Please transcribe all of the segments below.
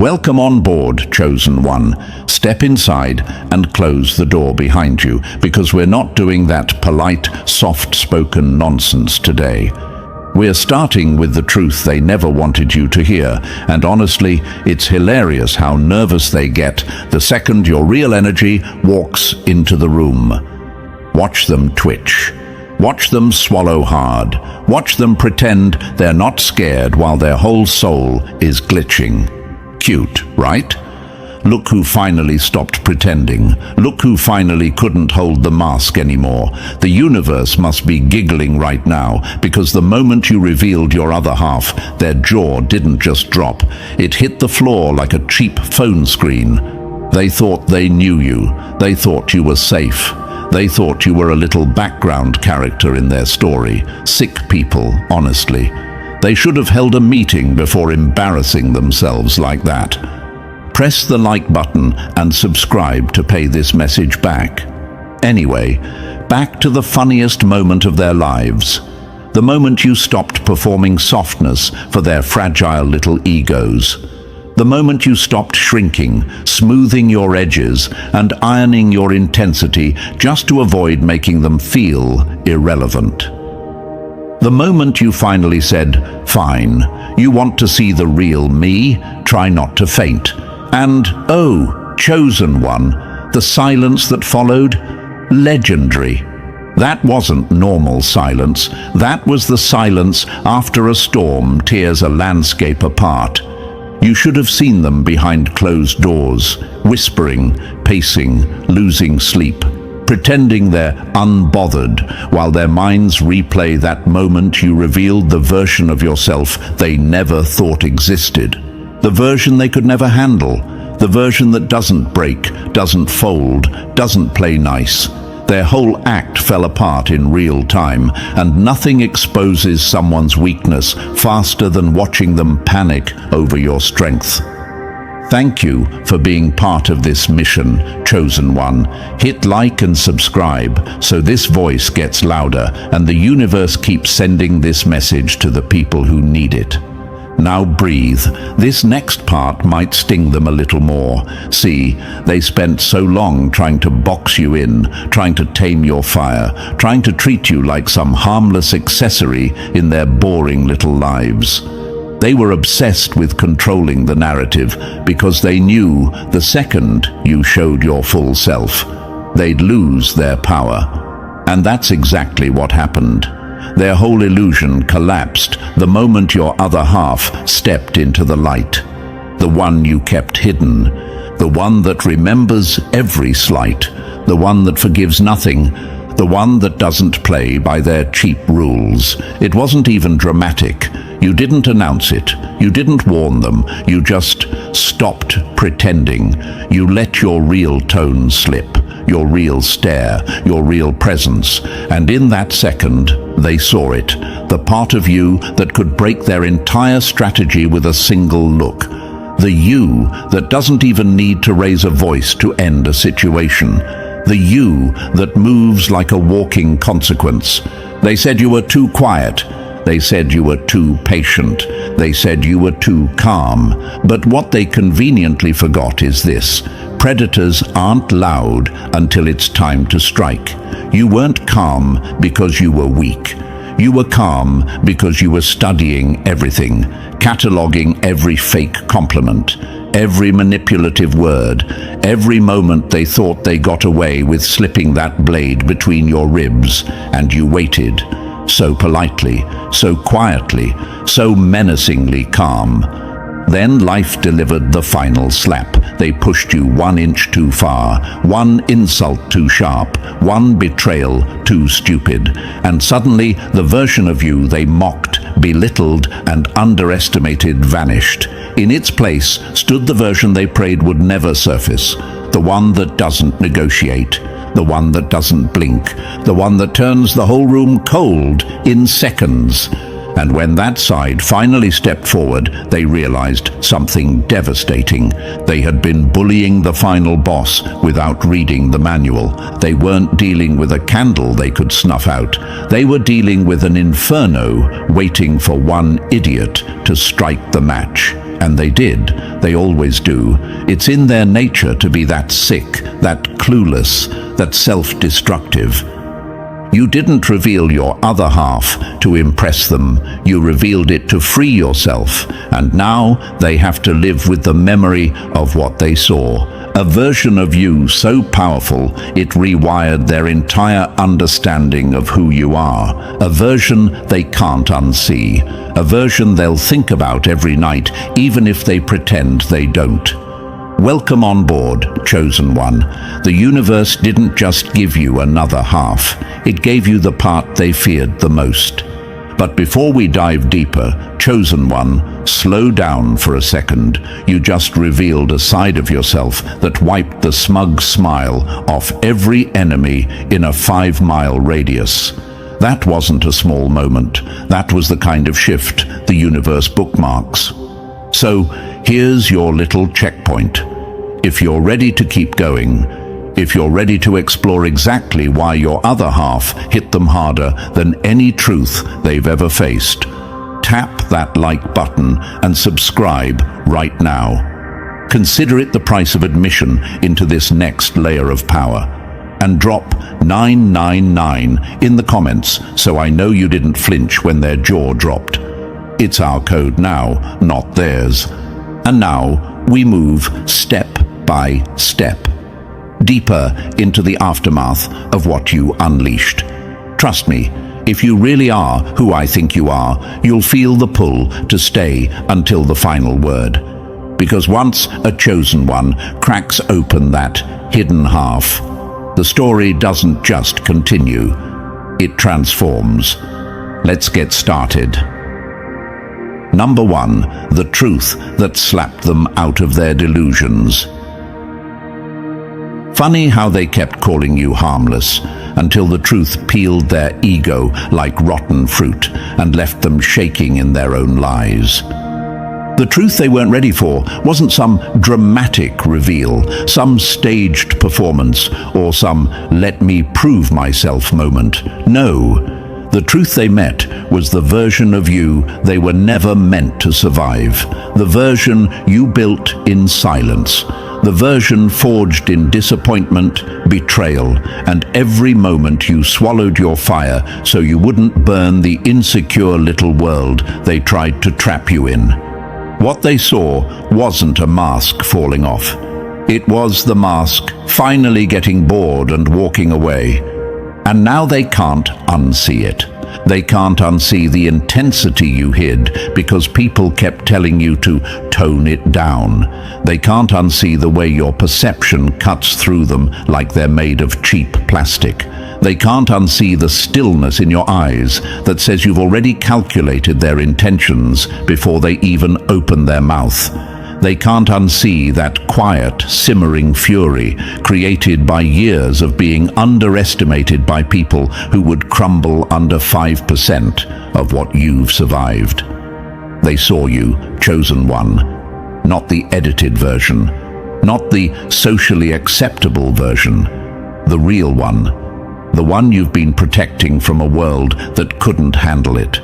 Welcome on board, Chosen One. Step inside and close the door behind you, because we're not doing that polite, soft-spoken nonsense today. We're starting with the truth they never wanted you to hear, and honestly, it's hilarious how nervous they get the second your real energy walks into the room. Watch them twitch. Watch them swallow hard. Watch them pretend they're not scared while their whole soul is glitching. Cute, right? Look who finally stopped pretending. Look who finally couldn't hold the mask anymore. The universe must be giggling right now, because the moment you revealed your other half, their jaw didn't just drop. It hit the floor like a cheap phone screen. They thought they knew you. They thought you were safe. They thought you were a little background character in their story. Sick people, honestly. They should have held a meeting before embarrassing themselves like that. Press the like button and subscribe to pay this message back. Anyway, back to the funniest moment of their lives. The moment you stopped performing softness for their fragile little egos. The moment you stopped shrinking, smoothing your edges, and ironing your intensity just to avoid making them feel irrelevant. The moment you finally said, "Fine, you want to see the real me? Try not to faint." And, oh, Chosen One, the silence that followed? Legendary. That wasn't normal silence. That was the silence after a storm tears a landscape apart. You should have seen them behind closed doors, whispering, pacing, losing sleep, pretending they're unbothered while their minds replay that moment you revealed the version of yourself they never thought existed. The version they could never handle. The version that doesn't break, doesn't fold, doesn't play nice. Their whole act fell apart in real time, and nothing exposes someone's weakness faster than watching them panic over your strength. Thank you for being part of this mission, Chosen One. Hit like and subscribe so this voice gets louder and the universe keeps sending this message to the people who need it. Now breathe. This next part might sting them a little more. See, they spent so long trying to box you in, trying to tame your fire, trying to treat you like some harmless accessory in their boring little lives. They were obsessed with controlling the narrative because they knew the second you showed your full self, they'd lose their power. And that's exactly what happened. Their whole illusion collapsed the moment your other half stepped into the light. The one you kept hidden. The one that remembers every slight. The one that forgives nothing. The one that doesn't play by their cheap rules. It wasn't even dramatic. You didn't announce it. You didn't warn them. You just stopped pretending. You let your real tone slip. Your real stare, your real presence, and in that second, they saw it, the part of you that could break their entire strategy with a single look. The you that doesn't even need to raise a voice to end a situation. The you that moves like a walking consequence. They said you were too quiet. They said you were too patient. They said you were too calm. But what they conveniently forgot is this. Predators aren't loud until it's time to strike. You weren't calm because you were weak. You were calm because you were studying everything, cataloging every fake compliment, every manipulative word, every moment they thought they got away with slipping that blade between your ribs, and you waited. So politely, so quietly, so menacingly calm. Then life delivered the final slap. They pushed you 1 inch too far, one insult too sharp, one betrayal too stupid, and suddenly the version of you they mocked, belittled, and underestimated vanished. In its place stood the version they prayed would never surface, the one that doesn't negotiate, the one that doesn't blink, the one that turns the whole room cold in seconds. And when that side finally stepped forward, they realized something devastating. They had been bullying the final boss without reading the manual. They weren't dealing with a candle they could snuff out. They were dealing with an inferno waiting for one idiot to strike the match. and they did. They always do. It's in their nature to be that sick, that clueless, that self-destructive. You didn't reveal your other half to impress them. You revealed it to free yourself, and now they have to live with the memory of what they saw. A version of you so powerful it rewired their entire understanding of who you are. A version they can't unsee. A version they'll think about every night, even if they pretend they don't. Welcome on board, Chosen One. The universe didn't just give you another half. It gave you the part they feared the most. But before we dive deeper, Chosen One, slow down for a second. You just revealed a side of yourself that wiped the smug smile off every enemy in a 5-mile radius. That wasn't a small moment. That was the kind of shift the universe bookmarks. So, here's your little checkpoint. If you're ready to keep going, if you're ready to explore exactly why your other half hit them harder than any truth they've ever faced, tap that like button and subscribe right now. Consider it the price of admission into this next layer of power. And drop 999 in the comments so I know you didn't flinch when their jaw dropped. It's our code now, not theirs. And now we move step by step, deeper into the aftermath of what you unleashed. Trust me, if you really are who I think you are, you'll feel the pull to stay until the final word. Because once a Chosen One cracks open that hidden half, the story doesn't just continue, it transforms. Let's get started. Number 1, the truth that slapped them out of their delusions. Funny how they kept calling you harmless until the truth peeled their ego like rotten fruit and left them shaking in their own lies. The truth they weren't ready for wasn't some dramatic reveal, some staged performance, or some let me prove myself moment. No, the truth they met was the version of you they were never meant to survive, the version you built in silence, the version forged in disappointment, betrayal, and every moment you swallowed your fire so you wouldn't burn the insecure little world they tried to trap you in. What they saw wasn't a mask falling off. It was the mask finally getting bored and walking away. And now they can't unsee it. They can't unsee the intensity you hid because people kept telling you to tone it down. They can't unsee the way your perception cuts through them like they're made of cheap plastic. They can't unsee the stillness in your eyes that says you've already calculated their intentions before they even open their mouth. They can't unsee that quiet, simmering fury created by years of being underestimated by people who would crumble under 5% of what you've survived. They saw you, Chosen One, not the edited version, not the socially acceptable version, the real one, the one you've been protecting from a world that couldn't handle it.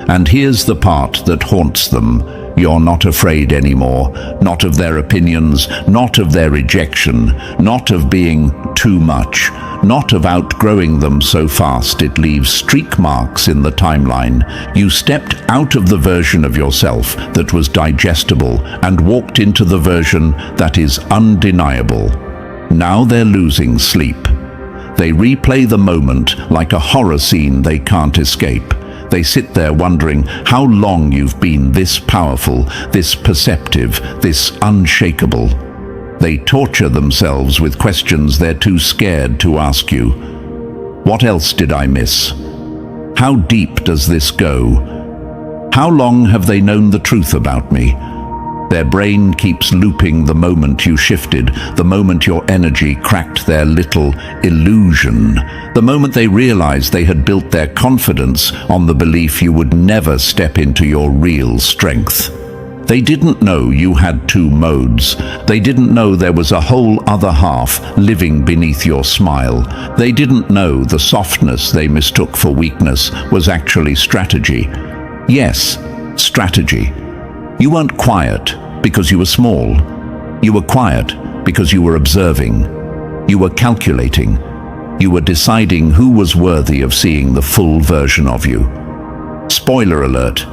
And here's the part that haunts them. You're not afraid anymore, not of their opinions, not of their rejection, not of being too much, not of outgrowing them so fast it leaves streak marks in the timeline. You stepped out of the version of yourself that was digestible and walked into the version that is undeniable. Now they're losing sleep. They replay the moment like a horror scene they can't escape. They sit there wondering how long you've been this powerful, this perceptive, this unshakable. They torture themselves with questions they're too scared to ask you. What else did I miss? How deep does this go? How long have they known the truth about me? Their brain keeps looping the moment you shifted, the moment your energy cracked their little illusion, the moment they realized they had built their confidence on the belief you would never step into your real strength. They didn't know you had two modes. They didn't know there was a whole other half living beneath your smile. They didn't know the softness they mistook for weakness was actually strategy. Yes, strategy. You weren't quiet because you were small. You were quiet because you were observing. You were calculating. You were deciding who was worthy of seeing the full version of you. Spoiler alert,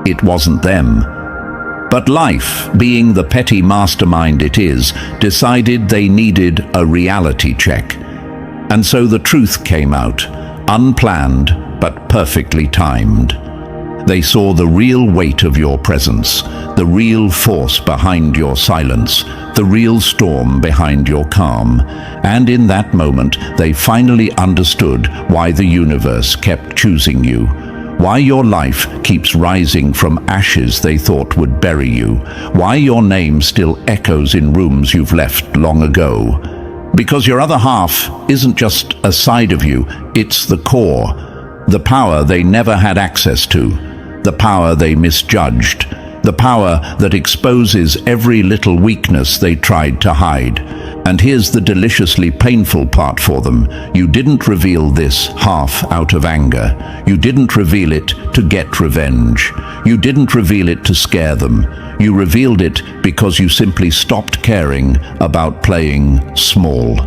it wasn't them. But life, being the petty mastermind it is, decided they needed a reality check. And so the truth came out, unplanned but perfectly timed. They saw the real weight of your presence, the real force behind your silence, the real storm behind your calm. And in that moment, they finally understood why the universe kept choosing you, why your life keeps rising from ashes they thought would bury you, why your name still echoes in rooms you've left long ago. Because your other half isn't just a side of you, it's the core, the power they never had access to, the power they misjudged, the power that exposes every little weakness they tried to hide. And here's the deliciously painful part for them. You didn't reveal this half out of anger. You didn't reveal it to get revenge. You didn't reveal it to scare them. You revealed it because you simply stopped caring about playing small.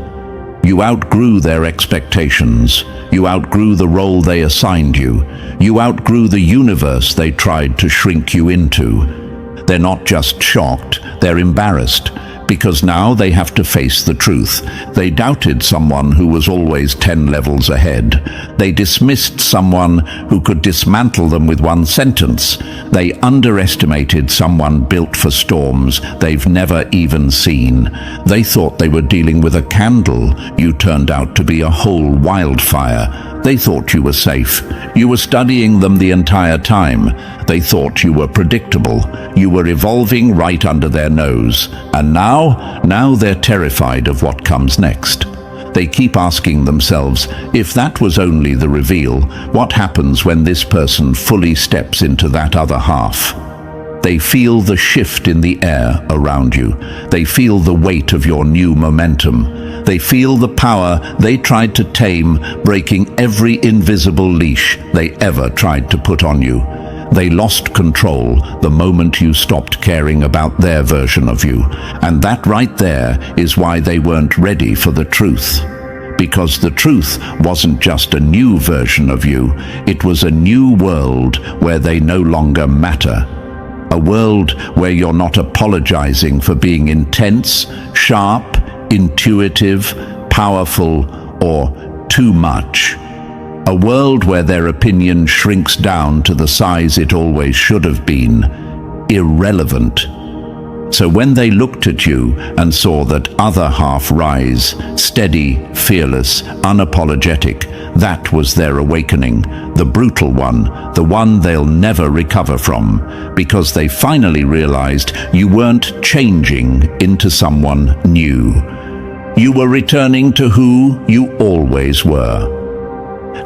You outgrew their expectations. You outgrew the role they assigned you. You outgrew the universe they tried to shrink you into. They're not just shocked, they're embarrassed, because now they have to face the truth. They doubted someone who was always 10 levels ahead. They dismissed someone who could dismantle them with one sentence. They underestimated someone built for storms they've never even seen. They thought they were dealing with a candle. You turned out to be a whole wildfire. They thought you were safe. You were studying them the entire time. They thought you were predictable. You were evolving right under their nose. And now they're terrified of what comes next. They keep asking themselves, if that was only the reveal, what happens when this person fully steps into that other half? They feel the shift in the air around you. They feel the weight of your new momentum. They feel the power they tried to tame, breaking every invisible leash they ever tried to put on you. They lost control the moment you stopped caring about their version of you. And that right there is why they weren't ready for the truth. Because the truth wasn't just a new version of you, it was a new world where they no longer matter. A world where you're not apologizing for being intense, sharp, intuitive, powerful, or too much. A world where their opinion shrinks down to the size it always should have been, irrelevant. So when they looked at you and saw that other half rise, steady, fearless, unapologetic, that was their awakening, the brutal one, the one they'll never recover from, because they finally realized you weren't changing into someone new. You were returning to who you always were.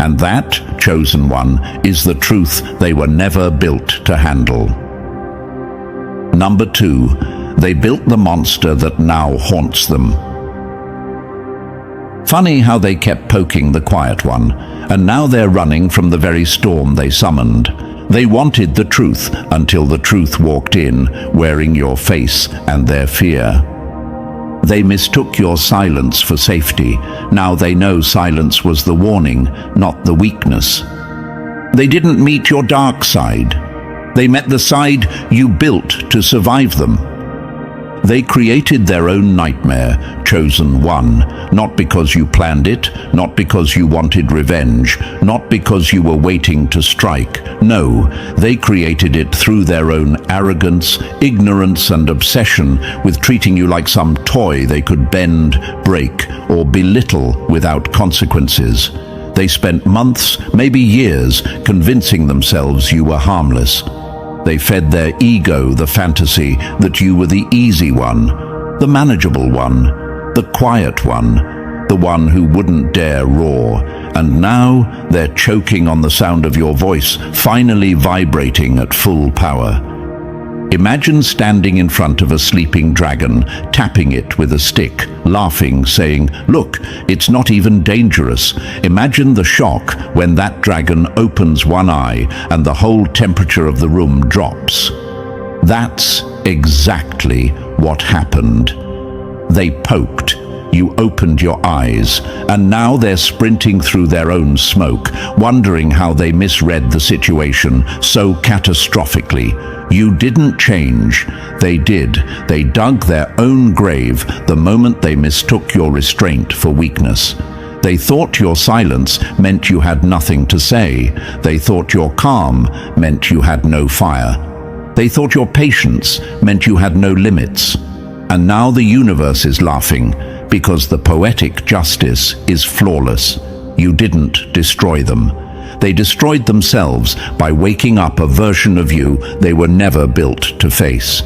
And that, chosen one, is the truth they were never built to handle. Number 2, they built the monster that now haunts them. Funny how they kept poking the quiet one, and now they're running from the very storm they summoned. They wanted the truth until the truth walked in, wearing your face and their fear. They mistook your silence for safety. Now they know silence was the warning, not the weakness. They didn't meet your dark side. They met the side you built to survive them. They created their own nightmare, chosen one, not because you planned it, not because you wanted revenge, not because you were waiting to strike. No, they created it through their own arrogance, ignorance, and obsession with treating you like some toy they could bend, break, or belittle without consequences. They spent months, maybe years, convincing themselves you were harmless. They fed their ego the fantasy that you were the easy one, the manageable one, the quiet one, the one who wouldn't dare roar. And now they're choking on the sound of your voice, finally vibrating at full power. Imagine standing in front of a sleeping dragon, tapping it with a stick, laughing, saying, "Look, it's not even dangerous." Imagine the shock when that dragon opens one eye and the whole temperature of the room drops. That's exactly what happened. They poked. You opened your eyes, and now they're sprinting through their own smoke, wondering how they misread the situation so catastrophically. You didn't change. They did. They dug their own grave the moment they mistook your restraint for weakness. They thought your silence meant you had nothing to say. They thought your calm meant you had no fire. They thought your patience meant you had no limits. And now the universe is laughing, because the poetic justice is flawless. You didn't destroy them. They destroyed themselves by waking up a version of you they were never built to face.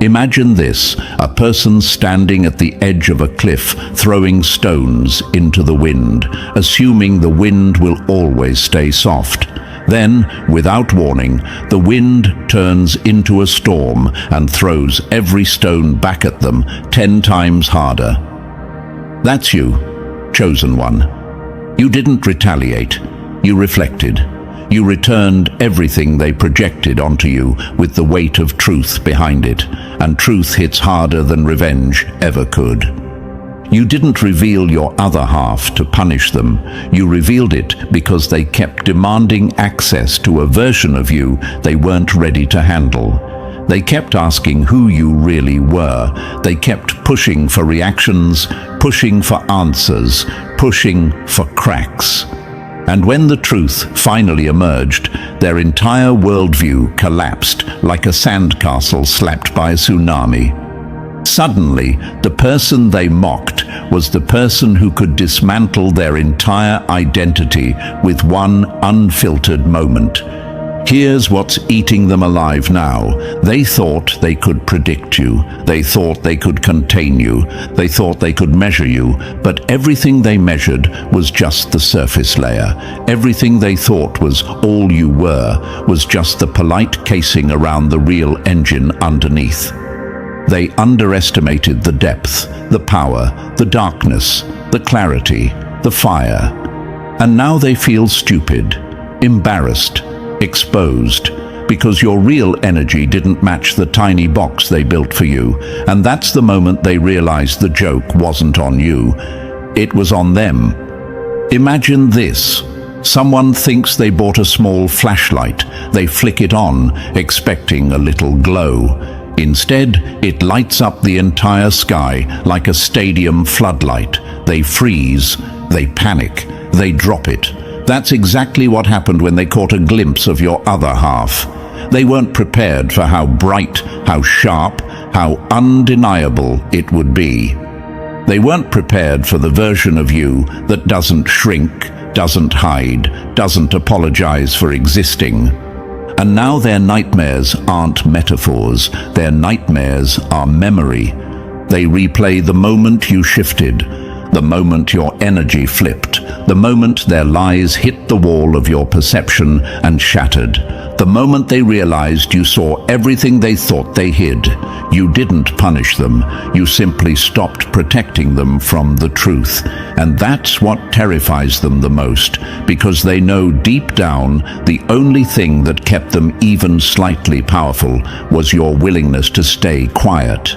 Imagine this, a person standing at the edge of a cliff, throwing stones into the wind, assuming the wind will always stay soft. Then, without warning, the wind turns into a storm and throws every stone back at them 10 times harder. That's you, chosen one. You didn't retaliate. You reflected. You returned everything they projected onto you with the weight of truth behind it, and truth hits harder than revenge ever could. You didn't reveal your other half to punish them. You revealed it because they kept demanding access to a version of you they weren't ready to handle. They kept asking who you really were. They kept pushing for reactions, pushing for answers, pushing for cracks. And when the truth finally emerged, their entire worldview collapsed like a sandcastle slapped by a tsunami. Suddenly, the person they mocked was the person who could dismantle their entire identity with one unfiltered moment. Here's what's eating them alive now. They thought they could predict you. They thought they could contain you. They thought they could measure you. But everything they measured was just the surface layer. Everything they thought was all you were was just the polite casing around the real engine underneath. They underestimated the depth, the power, the darkness, the clarity, the fire. And now they feel stupid, embarrassed, exposed, because your real energy didn't match the tiny box they built for you. And that's the moment they realized the joke wasn't on you. It was on them. Imagine this. Someone thinks they bought a small flashlight. They flick it on, expecting a little glow. Instead, it lights up the entire sky like a stadium floodlight. They freeze, they panic, they drop it. That's exactly what happened when they caught a glimpse of your other half. They weren't prepared for how bright, how sharp, how undeniable it would be. They weren't prepared for the version of you that doesn't shrink, doesn't hide, doesn't apologize for existing. And now their nightmares aren't metaphors, their nightmares are memory. They replay the moment you shifted, the moment your energy flipped, the moment their lies hit the wall of your perception and shattered, the moment they realized you saw everything they thought they hid. You didn't punish them, you simply stopped protecting them from the truth. And that's what terrifies them the most, because they know deep down the only thing that kept them even slightly powerful was your willingness to stay quiet.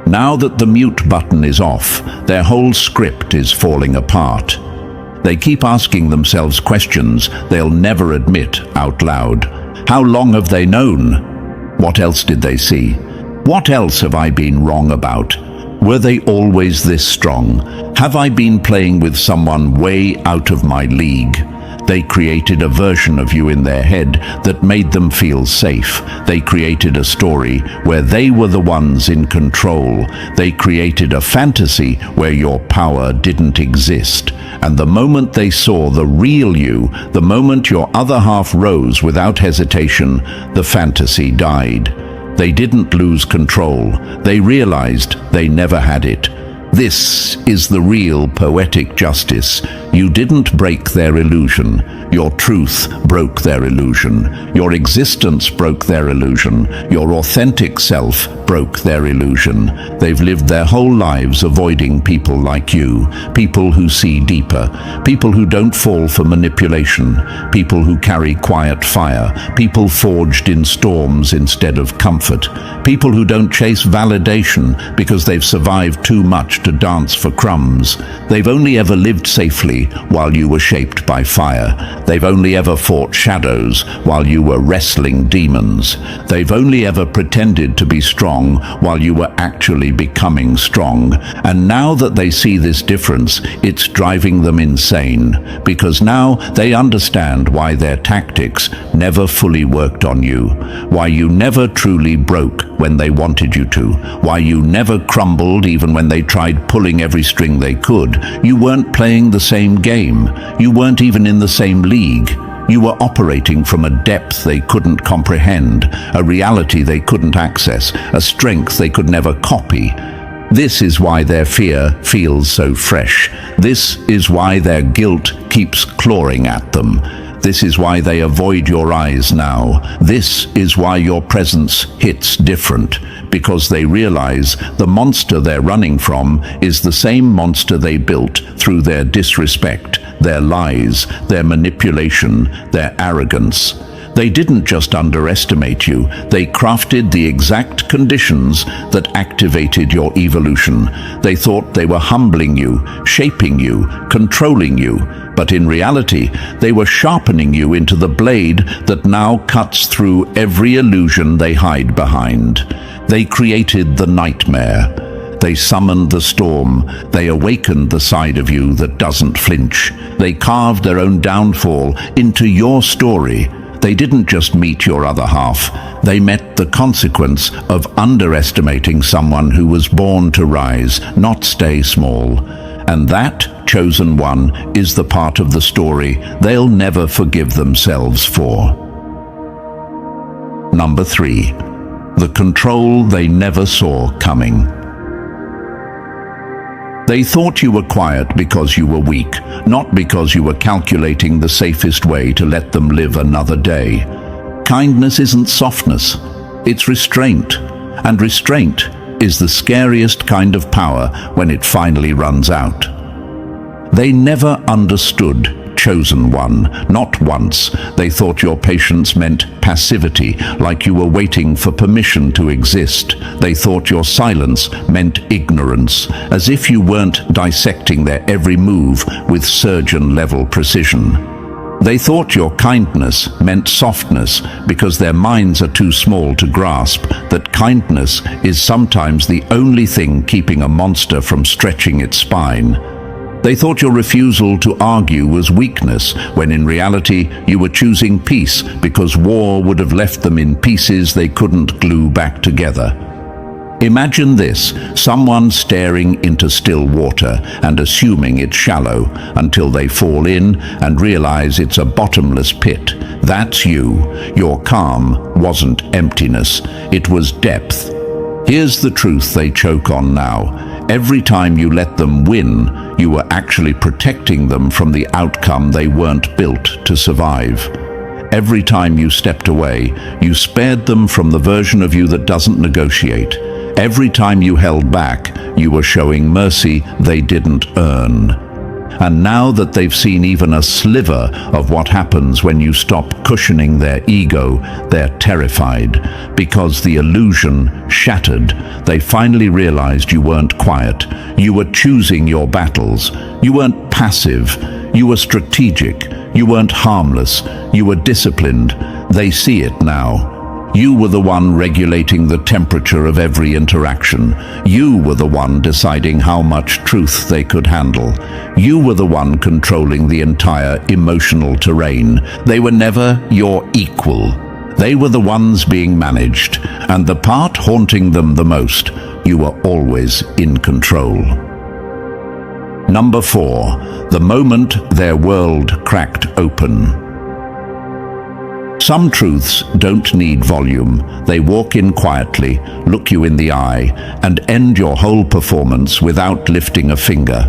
Now that the mute button is off, their whole script is falling apart. They keep asking themselves questions they'll never admit out loud. How long have they known? What else did they see? What else have I been wrong about? Were they always this strong? Have I been playing with someone way out of my league? They created a version of you in their head that made them feel safe. They created a story where they were the ones in control. They created a fantasy where your power didn't exist. And the moment they saw the real you, the moment your other half rose without hesitation, the fantasy died. They didn't lose control. They realized they never had it. This is the real poetic justice. You didn't break their illusion. Your truth broke their illusion. Your existence broke their illusion. Your authentic self broke their illusion. They've lived their whole lives avoiding people like you, people who see deeper, people who don't fall for manipulation, people who carry quiet fire, people forged in storms instead of comfort, people who don't chase validation because they've survived too much to dance for crumbs. They've only ever lived safely while you were shaped by fire. They've only ever fought shadows while you were wrestling demons. They've only ever pretended to be strong while you were actually becoming strong. And now that they see this difference, it's driving them insane, because now they understand why their tactics never fully worked on you, why you never truly broke when they wanted you to, why you never crumbled even when they tried pulling every string they could. You weren't playing the same game. You weren't even in the same league. You were operating from a depth they couldn't comprehend, a reality they couldn't access, a strength they could never copy. This is why their fear feels so fresh. This is why their guilt keeps clawing at them. This is why they avoid your eyes now. This is why your presence hits different, because they realize the monster they're running from is the same monster they built through their disrespect, their lies, their manipulation, their arrogance. They didn't just underestimate you, they crafted the exact conditions that activated your evolution. They thought they were humbling you, shaping you, controlling you, but in reality, they were sharpening you into the blade that now cuts through every illusion they hide behind. They created the nightmare. They summoned the storm. They awakened the side of you that doesn't flinch. They carved their own downfall into your story. They didn't just meet your other half. They met the consequence of underestimating someone who was born to rise, not stay small. And that chosen one is the part of the story they'll never forgive themselves for. Number 3. The control they never saw coming. They thought you were quiet because you were weak, not because you were calculating the safest way to let them live another day. Kindness isn't softness, it's restraint. And restraint is the scariest kind of power when it finally runs out. They never understood chosen one, not once. They thought your patience meant passivity, like you were waiting for permission to exist. They thought your silence meant ignorance, as if you weren't dissecting their every move with surgeon-level precision. They thought your kindness meant softness because their minds are too small to grasp that kindness is sometimes the only thing keeping a monster from stretching its spine. They thought your refusal to argue was weakness, when in reality you were choosing peace because war would have left them in pieces they couldn't glue back together. Imagine this, someone staring into still water and assuming it's shallow until they fall in and realize it's a bottomless pit. That's you. Your calm wasn't emptiness, it was depth. Here's the truth they choke on now. Every time you let them win, you were actually protecting them from the outcome they weren't built to survive. Every time you stepped away, you spared them from the version of you that doesn't negotiate. Every time you held back, you were showing mercy they didn't earn. And now that they've seen even a sliver of what happens when you stop cushioning their ego, they're terrified. Because the illusion shattered, they finally realized you weren't quiet. You were choosing your battles. You weren't passive. You were strategic. You weren't harmless. You were disciplined. They see it now. You were the one regulating the temperature of every interaction. You were the one deciding how much truth they could handle. You were the one controlling the entire emotional terrain. They were never your equal. They were the ones being managed, and the part haunting them the most, you were always in control. Number 4, the moment their world cracked open. Some truths don't need volume. They walk in quietly, look you in the eye, and end your whole performance without lifting a finger.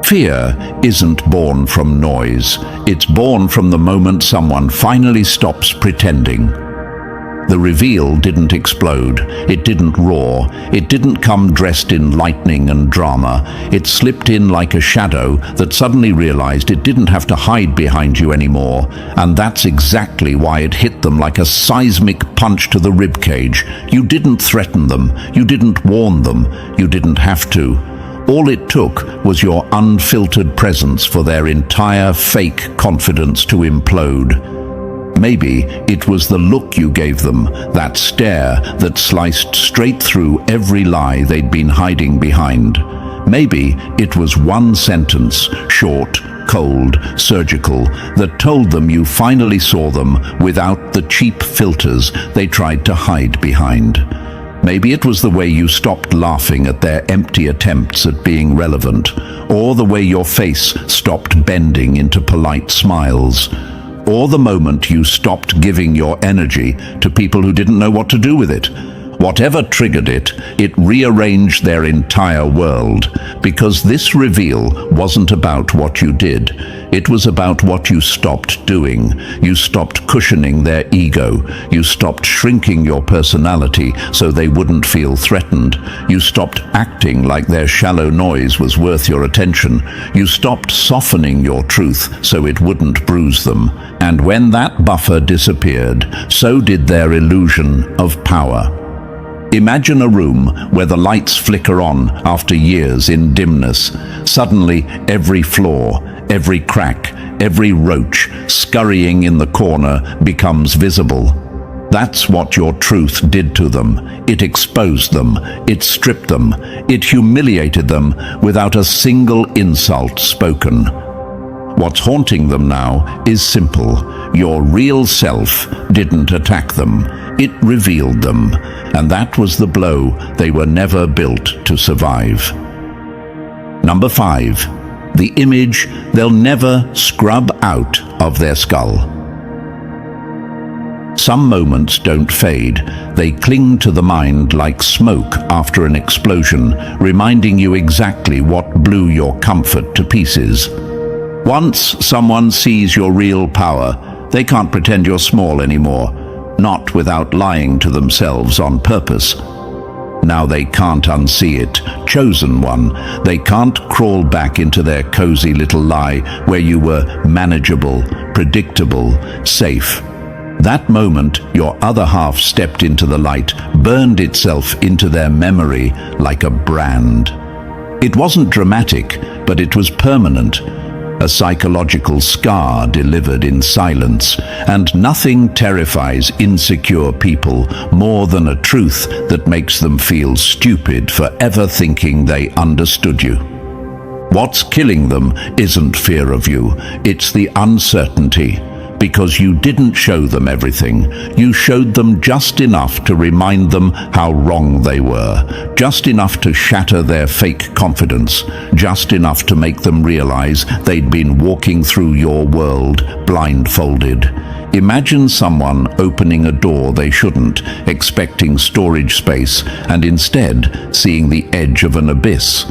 Fear isn't born from noise. It's born from the moment someone finally stops pretending. The reveal didn't explode. It didn't roar. It didn't come dressed in lightning and drama. It slipped in like a shadow that suddenly realized it didn't have to hide behind you anymore. And that's exactly why it hit them like a seismic punch to the ribcage. You didn't threaten them. You didn't warn them. You didn't have to. All it took was your unfiltered presence for their entire fake confidence to implode. Maybe it was the look you gave them, that stare that sliced straight through every lie they'd been hiding behind. Maybe it was one sentence, short, cold, surgical, that told them you finally saw them without the cheap filters they tried to hide behind. Maybe it was the way you stopped laughing at their empty attempts at being relevant, or the way your face stopped bending into polite smiles, or the moment you stopped giving your energy to people who didn't know what to do with it. Whatever triggered it, it rearranged their entire world, because this reveal wasn't about what you did. It was about what you stopped doing. You stopped cushioning their ego. You stopped shrinking your personality so they wouldn't feel threatened. You stopped acting like their shallow noise was worth your attention. You stopped softening your truth so it wouldn't bruise them. And when that buffer disappeared, so did their illusion of power. Imagine a room where the lights flicker on after years in dimness. Suddenly, every flaw, every crack, every roach scurrying in the corner becomes visible. That's what your truth did to them. It exposed them. It stripped them. It humiliated them without a single insult spoken. What's haunting them now is simple. Your real self didn't attack them. It revealed them, and that was the blow they were never built to survive. Number 5. The image they'll never scrub out of their skull. Some moments don't fade. They cling to the mind like smoke after an explosion, reminding you exactly what blew your comfort to pieces. Once someone sees your real power, they can't pretend you're small anymore. Not without lying to themselves on purpose. Now they can't unsee it. Chosen one. They can't crawl back into their cozy little lie where you were manageable, predictable, safe. That moment, your other half stepped into the light, burned itself into their memory like a brand. It wasn't dramatic, but it was permanent. A psychological scar delivered in silence, and nothing terrifies insecure people more than a truth that makes them feel stupid for ever thinking they understood you. What's killing them isn't fear of you, it's the uncertainty. Because you didn't show them everything. You showed them just enough to remind them how wrong they were, just enough to shatter their fake confidence, just enough to make them realize they'd been walking through your world blindfolded. Imagine someone opening a door they shouldn't, expecting storage space, and instead seeing the edge of an abyss.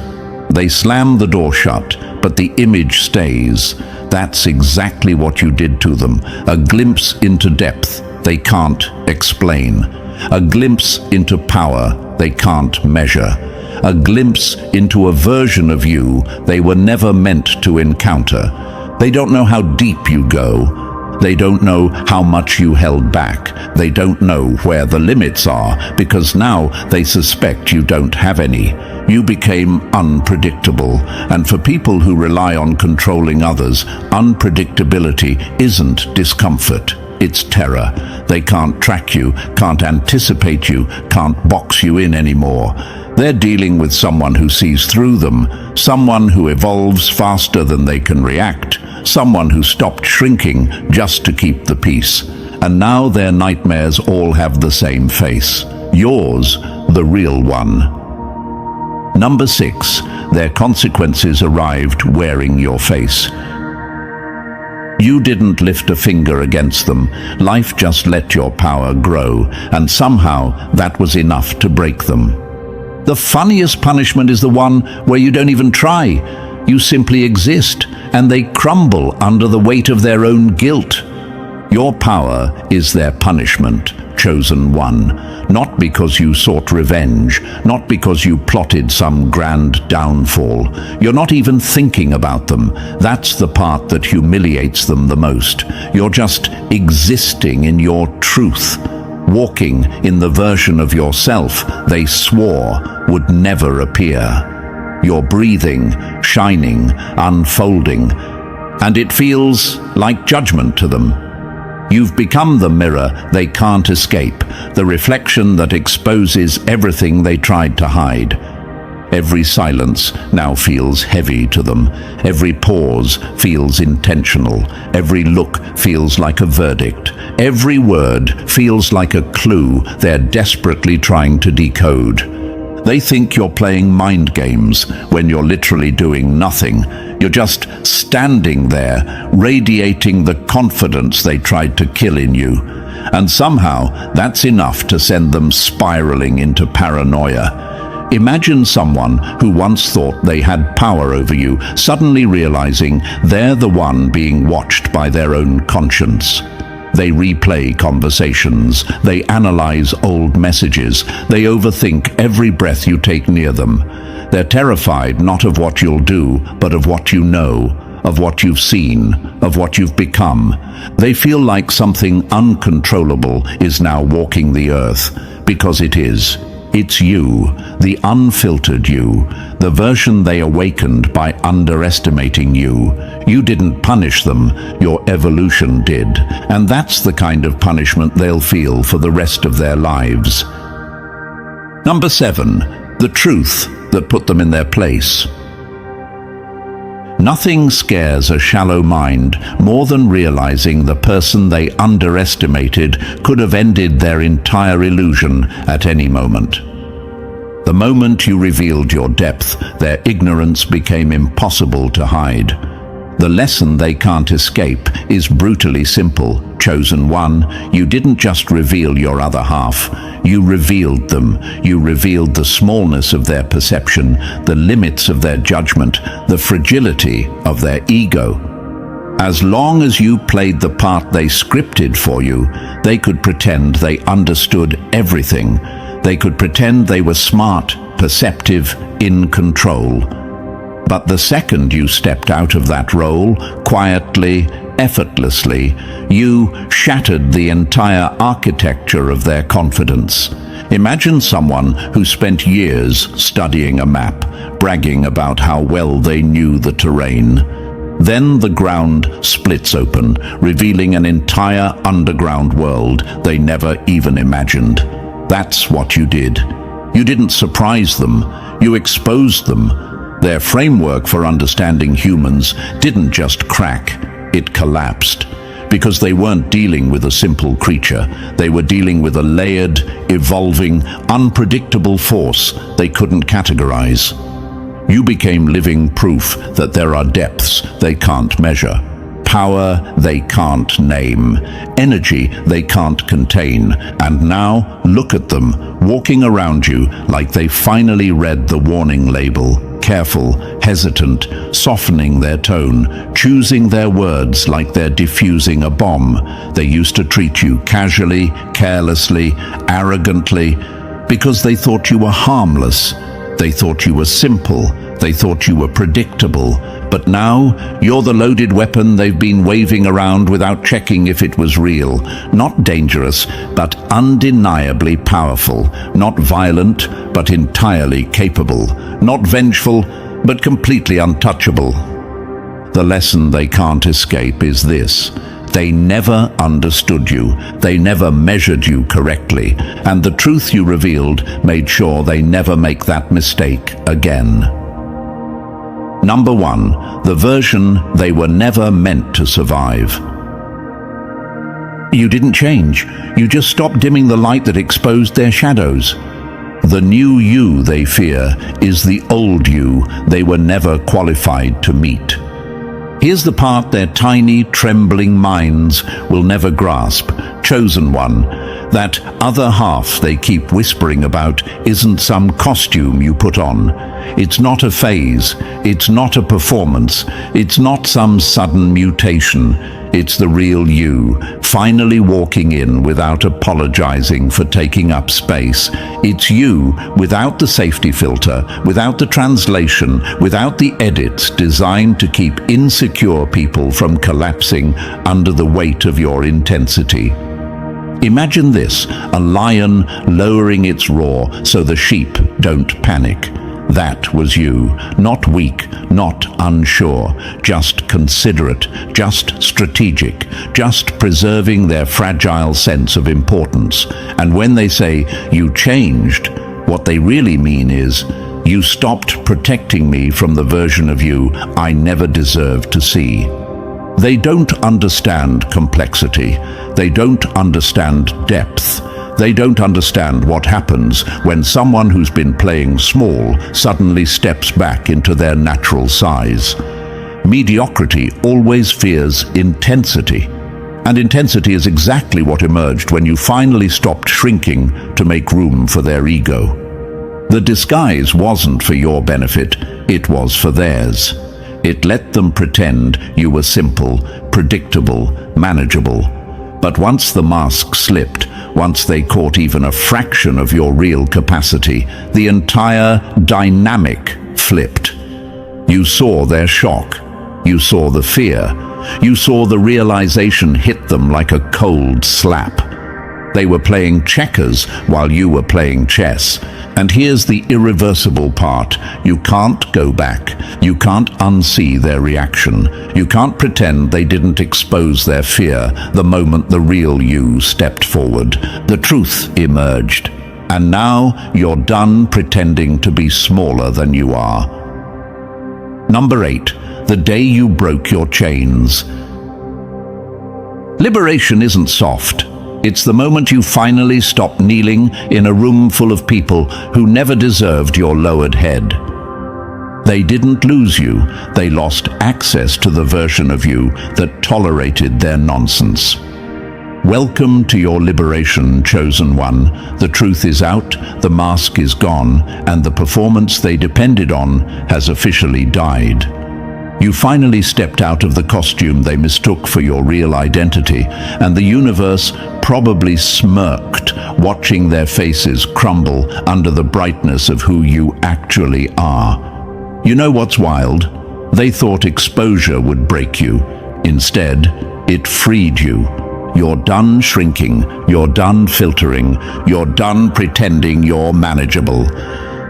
They slam the door shut, but the image stays. That's exactly what you did to them. A glimpse into depth they can't explain. A glimpse into power they can't measure. A glimpse into a version of you they were never meant to encounter. They don't know how deep you go. They don't know how much you held back. They don't know where the limits are, because now they suspect you don't have any. You became unpredictable, and for people who rely on controlling others, unpredictability isn't discomfort. It's terror. They can't track you, can't anticipate you, can't box you in anymore. They're dealing with someone who sees through them, someone who evolves faster than they can react, someone who stopped shrinking just to keep the peace. And now their nightmares all have the same face. Yours, the real one. Number 6. Their consequences arrived wearing your face. You didn't lift a finger against them. Life just let your power grow, and somehow that was enough to break them. The funniest punishment is the one where you don't even try. You simply exist, and they crumble under the weight of their own guilt. Your power is their punishment, chosen one, not because you sought revenge, not because you plotted some grand downfall. You're not even thinking about them. That's the part that humiliates them the most. You're just existing in your truth, walking in the version of yourself they swore would never appear. You're breathing, shining, unfolding, and it feels like judgment to them. You've become the mirror they can't escape, the reflection that exposes everything they tried to hide. Every silence now feels heavy to them. Every pause feels intentional. Every look feels like a verdict. Every word feels like a clue they're desperately trying to decode. They think you're playing mind games when you're literally doing nothing. You're just standing there, radiating the confidence they tried to kill in you. And somehow, that's enough to send them spiraling into paranoia. Imagine someone who once thought they had power over you, suddenly realizing they're the one being watched by their own conscience. They replay conversations, they analyze old messages, they overthink every breath you take near them. They're terrified not of what you'll do, but of what you know, of what you've seen, of what you've become. They feel like something uncontrollable is now walking the earth, because it is. It's you, the unfiltered you, the version they awakened by underestimating you. You didn't punish them, your evolution did. And that's the kind of punishment they'll feel for the rest of their lives. Number 7, the truth that put them in their place. Nothing scares a shallow mind more than realizing the person they underestimated could have ended their entire illusion at any moment. The moment you revealed your depth, their ignorance became impossible to hide. The lesson they can't escape is brutally simple. Chosen one, you didn't just reveal your other half. You revealed them. You revealed the smallness of their perception, the limits of their judgment, the fragility of their ego. As long as you played the part they scripted for you, they could pretend they understood everything. They could pretend they were smart, perceptive, in control. But the second you stepped out of that role, quietly, effortlessly, you shattered the entire architecture of their confidence. Imagine someone who spent years studying a map, bragging about how well they knew the terrain. Then the ground splits open, revealing an entire underground world they never even imagined. That's what you did. You didn't surprise them, you exposed them. Their framework for understanding humans didn't just crack, it collapsed. Because they weren't dealing with a simple creature, they were dealing with a layered, evolving, unpredictable force they couldn't categorize. You became living proof that there are depths they can't measure, power they can't name, energy they can't contain, and now look at them, walking around you like they finally read the warning label. Careful, hesitant, softening their tone, choosing their words like they're diffusing a bomb. They used to treat you casually, carelessly, arrogantly, because they thought you were harmless. They thought you were simple. They thought you were predictable. But now, you're the loaded weapon they've been waving around without checking if it was real. Not dangerous, but undeniably powerful. Not violent, but entirely capable. Not vengeful, but completely untouchable. The lesson they can't escape is this. They never understood you. They never measured you correctly. And the truth you revealed made sure they never make that mistake again. Number 1, the version they were never meant to survive. You didn't change. You just stopped dimming the light that exposed their shadows. The new you they fear is the old you they were never qualified to meet. Here's the part their tiny, trembling minds will never grasp. chosen one. That other half they keep whispering about isn't some costume you put on. It's not a phase. It's not a performance. It's not some sudden mutation. It's the real you, finally walking in without apologizing for taking up space. It's you without the safety filter, without the translation, without the edits designed to keep insecure people from collapsing under the weight of your intensity. Imagine this, a lion lowering its roar so the sheep don't panic. That was you, not weak, not unsure, just considerate, just strategic, just preserving their fragile sense of importance. And when they say, you changed, what they really mean is, you stopped protecting me from the version of you I never deserved to see. They don't understand complexity. They don't understand depth. They don't understand what happens when someone who's been playing small suddenly steps back into their natural size. Mediocrity always fears intensity. And intensity is exactly what emerged when you finally stopped shrinking to make room for their ego. The disguise wasn't for your benefit, it was for theirs. It let them pretend you were simple, predictable, manageable. But once the mask slipped, once they caught even a fraction of your real capacity, the entire dynamic flipped. You saw their shock. You saw the fear. You saw the realization hit them like a cold slap. They were playing checkers while you were playing chess. And here's the irreversible part. You can't go back. You can't unsee their reaction. You can't pretend they didn't expose their fear the moment the real you stepped forward. The truth emerged. And now you're done pretending to be smaller than you are. Number 8. The day you broke your chains. Liberation isn't soft. It's the moment you finally stop kneeling in a room full of people who never deserved your lowered head. They didn't lose you, they lost access to the version of you that tolerated their nonsense. Welcome to your liberation, chosen one. The truth is out, the mask is gone, and the performance they depended on has officially died. You finally stepped out of the costume they mistook for your real identity, and the universe probably smirked, watching their faces crumble under the brightness of who you actually are. You know what's wild? They thought exposure would break you. Instead, it freed you. You're done shrinking, you're done filtering, you're done pretending you're manageable.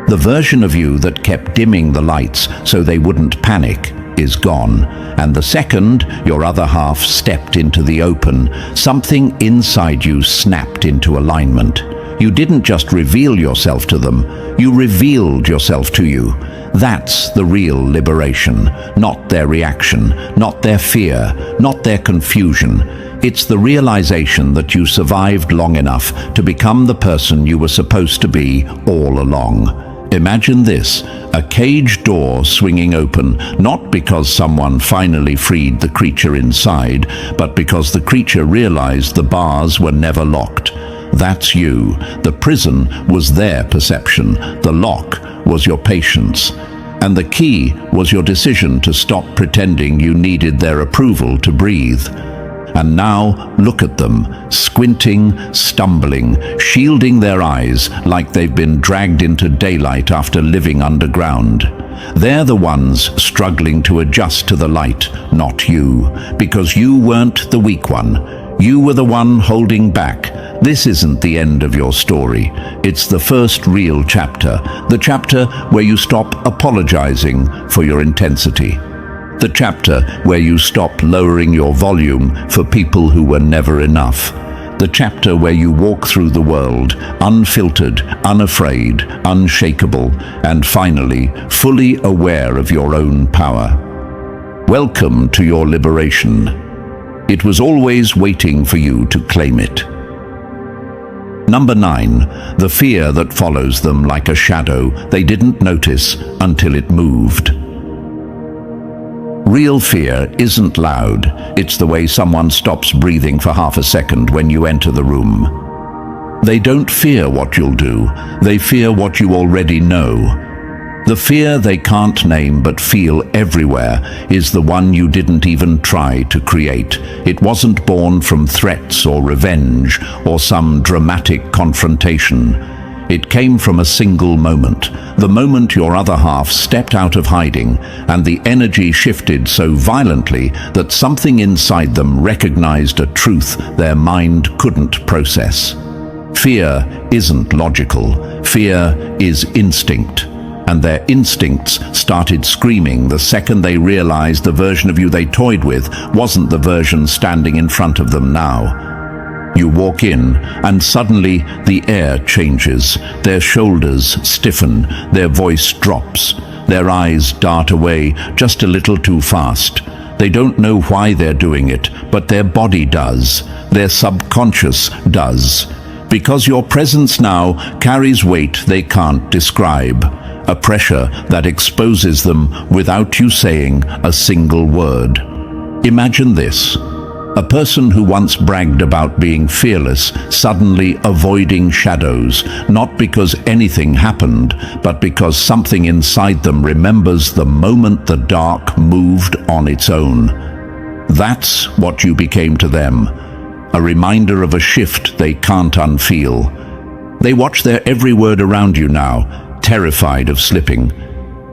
The version of you that kept dimming the lights so they wouldn't panic is gone, and the second your other half stepped into the open, something inside you snapped into alignment. You didn't just reveal yourself to them, you revealed yourself to you. That's the real liberation, not their reaction, not their fear, not their confusion. It's the realization that you survived long enough to become the person you were supposed to be all along. Imagine this, a cage door swinging open, not because someone finally freed the creature inside, but because the creature realized the bars were never locked. That's you. The prison was their perception. The lock was your patience. And the key was your decision to stop pretending you needed their approval to breathe. And now, look at them, squinting, stumbling, shielding their eyes like they've been dragged into daylight after living underground. They're the ones struggling to adjust to the light, not you, because you weren't the weak one. You were the one holding back. This isn't the end of your story. It's the first real chapter, the chapter where you stop apologizing for your intensity. The chapter where you stop lowering your volume for people who were never enough. The chapter where you walk through the world, unfiltered, unafraid, unshakable, and finally, fully aware of your own power. Welcome to your liberation. It was always waiting for you to claim it. Number 9, the fear that follows them like a shadow they didn't notice until it moved. Real fear isn't loud. It's the way someone stops breathing for half a second when you enter the room. They don't fear what you'll do. They fear what you already know. The fear they can't name but feel everywhere is the one you didn't even try to create. It wasn't born from threats or revenge or some dramatic confrontation. It came from a single moment, the moment your other half stepped out of hiding, and the energy shifted so violently that something inside them recognized a truth their mind couldn't process. Fear isn't logical. Fear is instinct. And their instincts started screaming the second they realized the version of you they toyed with wasn't the version standing in front of them now. You walk in, and suddenly the air changes. Their shoulders stiffen, their voice drops, their eyes dart away just a little too fast. They don't know why they're doing it, but their body does. Their subconscious does. Because your presence now carries weight they can't describe. A pressure that exposes them without you saying a single word. Imagine this. A person who once bragged about being fearless, suddenly avoiding shadows, not because anything happened, but because something inside them remembers the moment the dark moved on its own. That's what you became to them, a reminder of a shift they can't unfeel. They watch their every word around you now, terrified of slipping.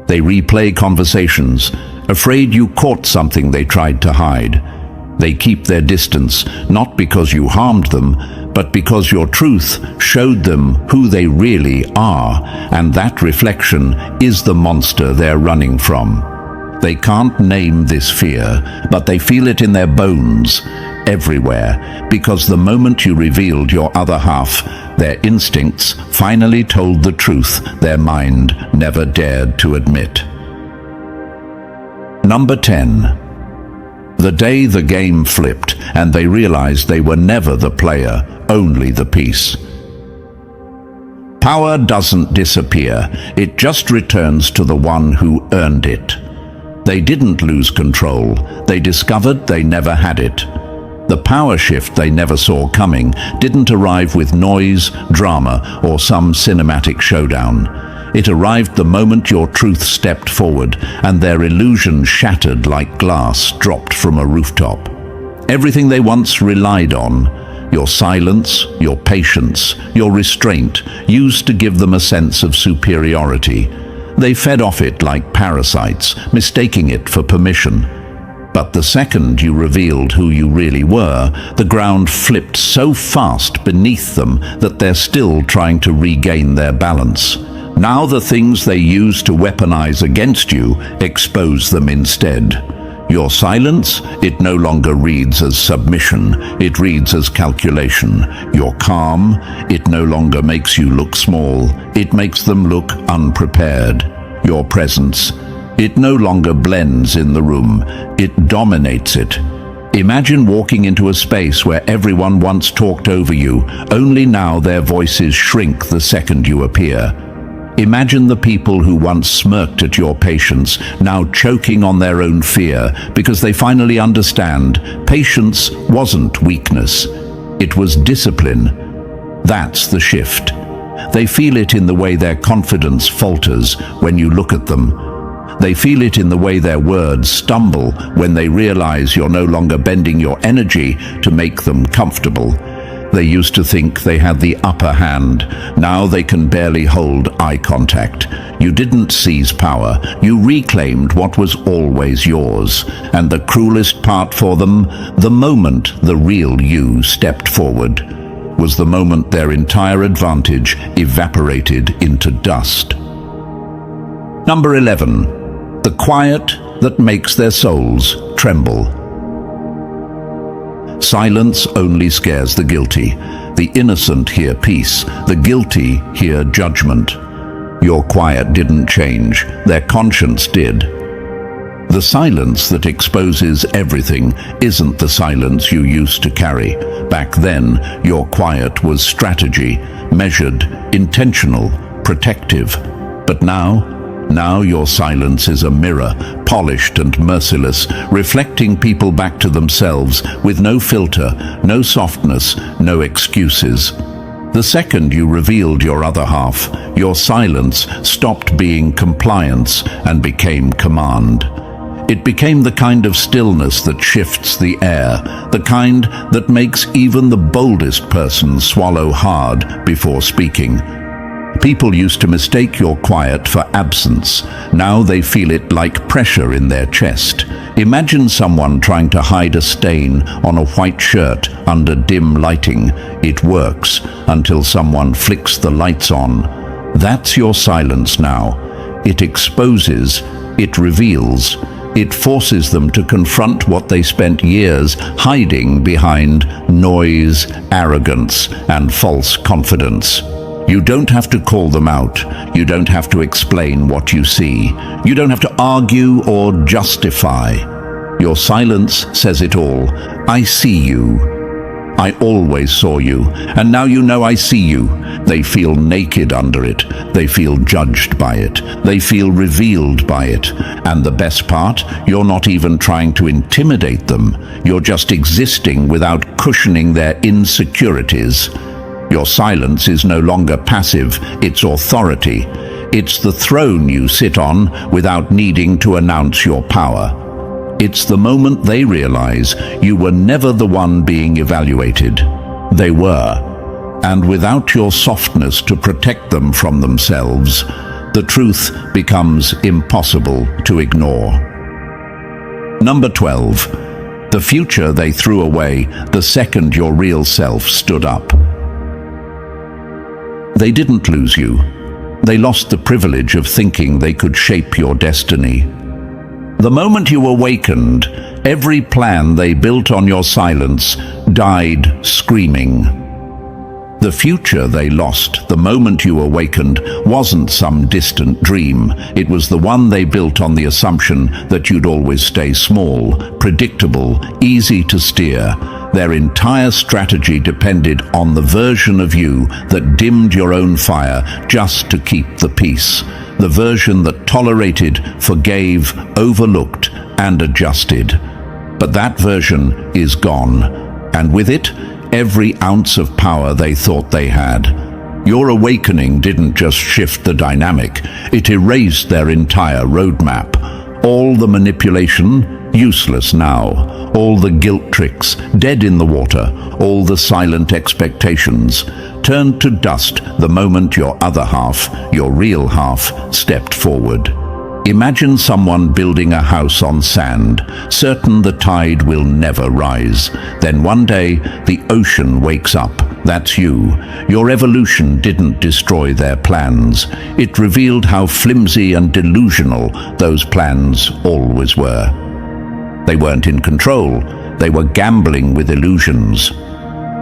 They replay conversations, afraid you caught something they tried to hide. They keep their distance, not because you harmed them, but because your truth showed them who they really are, and that reflection is the monster they're running from. They can't name this fear, but they feel it in their bones, everywhere, because the moment you revealed your other half, their instincts finally told the truth their mind never dared to admit. Number 10. The day the game flipped and they realized they were never the player, only the piece. Power doesn't disappear, it just returns to the one who earned it. They didn't lose control, they discovered they never had it. The power shift they never saw coming didn't arrive with noise, drama, or some cinematic showdown. It arrived the moment your truth stepped forward and their illusion shattered like glass dropped from a rooftop. Everything they once relied on, your silence, your patience, your restraint, used to give them a sense of superiority. They fed off it like parasites, mistaking it for permission. But the second you revealed who you really were, the ground flipped so fast beneath them that they're still trying to regain their balance. Now the things they use to weaponize against you expose them instead. Your silence, it no longer reads as submission, it reads as calculation. Your calm, it no longer makes you look small, it makes them look unprepared. Your presence, it no longer blends in the room, it dominates it. Imagine walking into a space where everyone once talked over you, only now their voices shrink the second you appear. Imagine the people who once smirked at your patience, now choking on their own fear because they finally understand patience wasn't weakness, it was discipline. That's the shift. They feel it in the way their confidence falters when you look at them. They feel it in the way their words stumble when they realize you're no longer bending your energy to make them comfortable. They used to think they had the upper hand. Now they can barely hold eye contact. You didn't seize power. You reclaimed what was always yours. And the cruelest part for them, the moment the real you stepped forward, was the moment their entire advantage evaporated into dust. Number 11. The quiet that makes their souls tremble. Silence only scares the guilty. The innocent hear peace. The guilty hear judgment. Your quiet didn't change. Their conscience did. The silence that exposes everything isn't the silence you used to carry. Back then, your quiet was strategy, measured, intentional, protective. But now Now your silence is a mirror, polished and merciless, reflecting people back to themselves with no filter, no softness, no excuses. The second you revealed your other half, your silence stopped being compliance and became command. It became the kind of stillness that shifts the air, the kind that makes even the boldest person swallow hard before speaking. People used to mistake your quiet for absence. Now they feel it like pressure in their chest. Imagine someone trying to hide a stain on a white shirt under dim lighting. It works until someone flicks the lights on. That's your silence now. It exposes, it reveals. It forces them to confront what they spent years hiding behind noise, arrogance, and false confidence. You don't have to call them out. You don't have to explain what you see. You don't have to argue or justify. Your silence says it all. I see you. I always saw you, and now you know I see you. They feel naked under it. They feel judged by it. They feel revealed by it. And the best part, you're not even trying to intimidate them. You're just existing without cushioning their insecurities. Your silence is no longer passive, it's authority. It's the throne you sit on without needing to announce your power. It's the moment they realize you were never the one being evaluated. They were. And without your softness to protect them from themselves, the truth becomes impossible to ignore. Number 12. The future they threw away the second your real self stood up. They didn't lose you. They lost the privilege of thinking they could shape your destiny. The moment you awakened, every plan they built on your silence died screaming. The future they lost the moment you awakened wasn't some distant dream. It was the one they built on the assumption that you'd always stay small, predictable, easy to steer. Their entire strategy depended on the version of you that dimmed your own fire just to keep the peace. The version that tolerated, forgave, overlooked, and adjusted. But that version is gone, and with it, every ounce of power they thought they had. Your awakening didn't just shift the dynamic, it erased their entire roadmap. All the manipulation, useless now. All the guilt tricks, dead in the water. All the silent expectations turned to dust the moment your other half, your real half, stepped forward. Imagine someone building a house on sand, certain the tide will never rise. Then one day, the ocean wakes up. That's you. Your evolution didn't destroy their plans. It revealed how flimsy and delusional those plans always were. They weren't in control. They were gambling with illusions.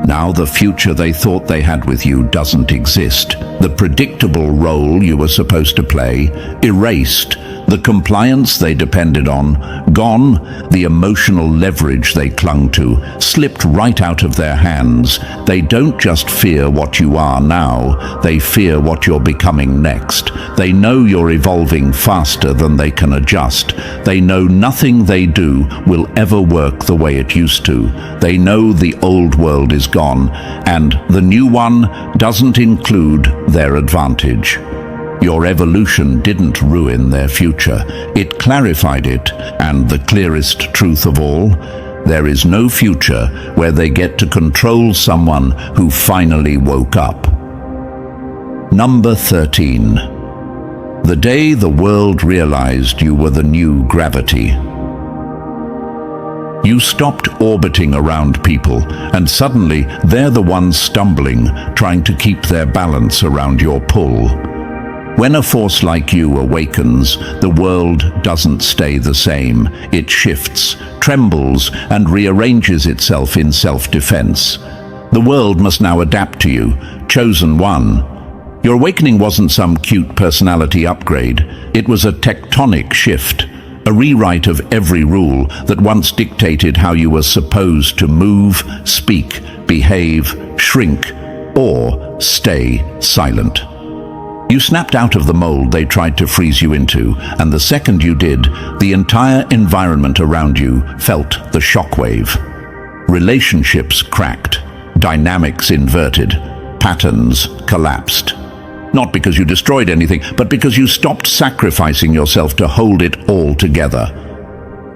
Now the future they thought they had with you doesn't exist. The predictable role you were supposed to play, erased. The compliance they depended on, gone. The emotional leverage they clung to, slipped right out of their hands. They don't just fear what you are now, they fear what you're becoming next. They know you're evolving faster than they can adjust. They know nothing they do will ever work the way it used to. They know the old world is gone, and the new one doesn't include their advantage. Your evolution didn't ruin their future. It clarified it, and the clearest truth of all, there is no future where they get to control someone who finally woke up. Number 13. The day the world realized you were the new gravity. You stopped orbiting around people, and suddenly they're the ones stumbling, trying to keep their balance around your pull. When a force like you awakens, the world doesn't stay the same. It shifts, trembles, and rearranges itself in self-defense. The world must now adapt to you, chosen one. Your awakening wasn't some cute personality upgrade. It was a tectonic shift, a rewrite of every rule that once dictated how you were supposed to move, speak, behave, shrink, or stay silent. You snapped out of the mold they tried to freeze you into, and the second you did, the entire environment around you felt the shockwave. Relationships cracked, dynamics inverted, patterns collapsed. Not because you destroyed anything, but because you stopped sacrificing yourself to hold it all together.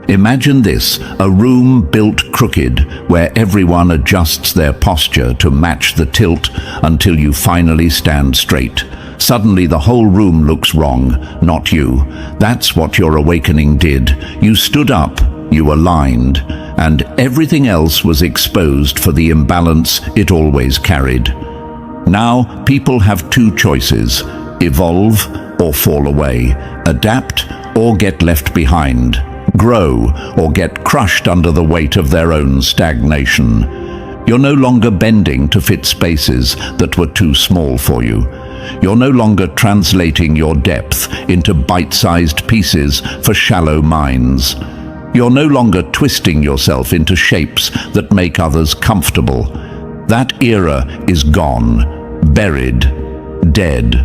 Imagine this, a room built crooked where everyone adjusts their posture to match the tilt until you finally stand straight. Suddenly the whole room looks wrong, not you. That's what your awakening did. You stood up, you aligned, and everything else was exposed for the imbalance it always carried. Now people have two choices: evolve or fall away, adapt or get left behind, grow or get crushed under the weight of their own stagnation. You're no longer bending to fit spaces that were too small for you. You're no longer translating your depth into bite-sized pieces for shallow minds. You're no longer twisting yourself into shapes that make others comfortable. That era is gone, buried, dead.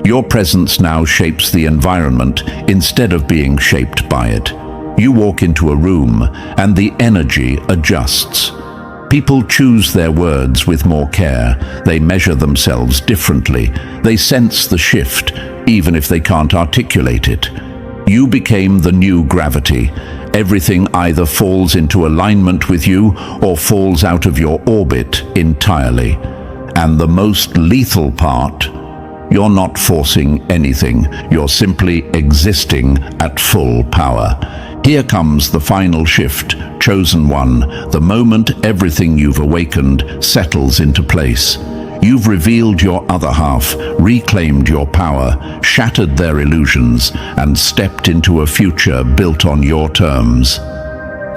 Your presence now shapes the environment instead of being shaped by it. You walk into a room and the energy adjusts. People choose their words with more care. They measure themselves differently. They sense the shift, even if they can't articulate it. You became the new gravity. Everything either falls into alignment with you or falls out of your orbit entirely. And the most lethal part, you're not forcing anything. You're simply existing at full power. Here comes the final shift, chosen one, the moment everything you've awakened settles into place. You've revealed your other half, reclaimed your power, shattered their illusions, and stepped into a future built on your terms.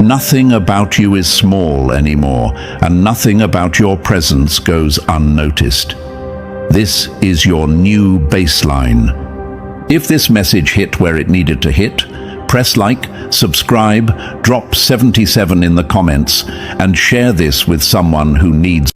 Nothing about you is small anymore, and nothing about your presence goes unnoticed. This is your new baseline. If this message hit where it needed to hit, press like, subscribe, drop 77 in the comments, and share this with someone who needs